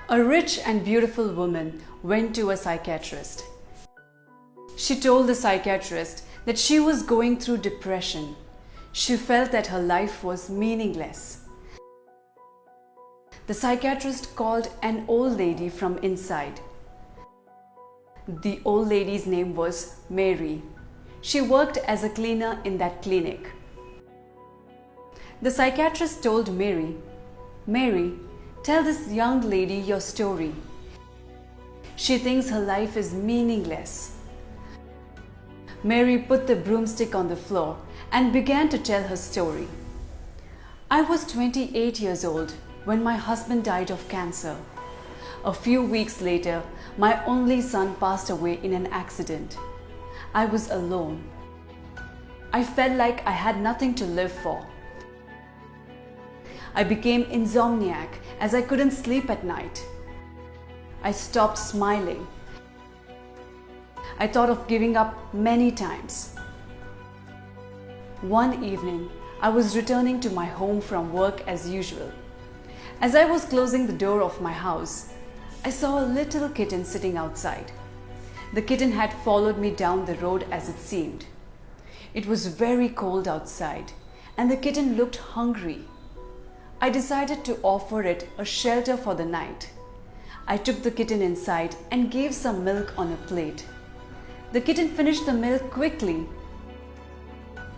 A rich and beautiful woman went to a psychiatrist. She told the psychiatrist that she was going through depression. She felt that her life was meaningless. The psychiatrist called an old lady from inside. The old lady's name was Mary. She worked as a cleaner in that clinic. The psychiatrist told Mary, "Mary, tell this young lady your story. She thinks her life is meaningless." Mary put the broomstick on the floor and began to tell her story. "I was 28 years old when my husband died of cancer. A few weeks later, my only son passed away in an accident. I was alone. I felt like I had nothing to live for. I became insomniac as I couldn't sleep at night. I stopped smiling. I thought of giving up many times. One evening, I was returning to my home from work as usual. As I was closing the door of my house, I saw a little kitten sitting outside. The kitten had followed me down the road as it seemed. It was very cold outside, and the kitten looked hungry. I decided to offer it a shelter for the night. I took the kitten inside and gave some milk on a plate. The kitten finished the milk quickly.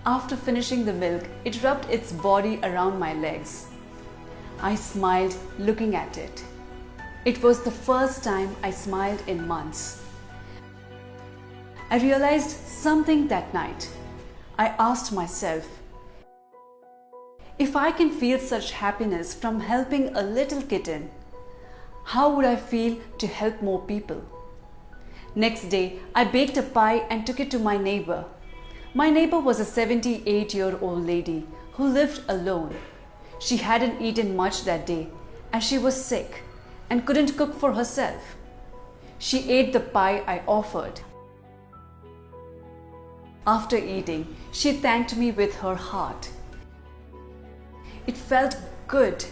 After finishing the milk, it rubbed its body around my legs. I smiled looking at it. It was the first time I smiled in months. I realized something that night. I asked myself, if I can feel such happiness from helping a little kitten, how would I feel to help more people? Next day, I baked a pie and took it to my neighbor. My neighbor was a 78-year-old lady who lived alone. She hadn't eaten much that day as she was sick and couldn't cook for herself. She ate the pie I offered. After eating, she thanked me with her heart. It felt good.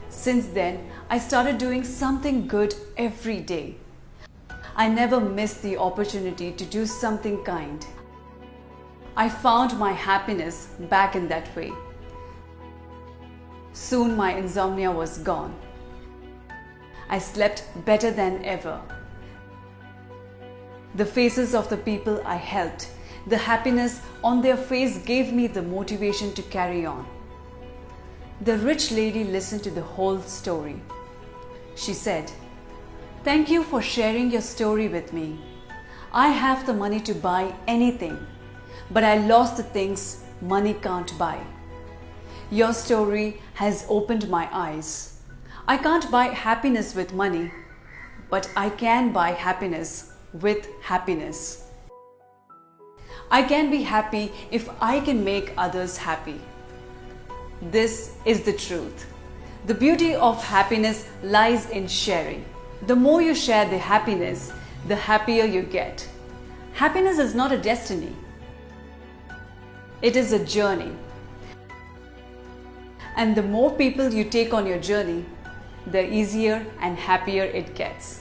Since then, I started doing something good every day. I never missed the opportunity to do something kind. I found my happiness back in that way. Soon my insomnia was gone. I slept better than ever. The faces of the people I helped, the happiness on their face gave me the motivation to carry on. The rich lady listened to the whole story. She said, "Thank you for sharing your story with me. I have the money to buy anything, but I lost the things money can't buy. Your story has opened my eyes. I can't buy happiness with money, but I can buy happiness with happiness. I can be happy if I can make others happy. This is the truth. The beauty of happiness lies in sharing. The more you share the happiness, the happier you get. Happiness is not a destiny. It is a journey. And the more people you take on your journey, the easier and happier it gets.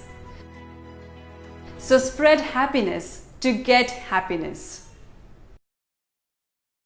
So spread happiness to get happiness."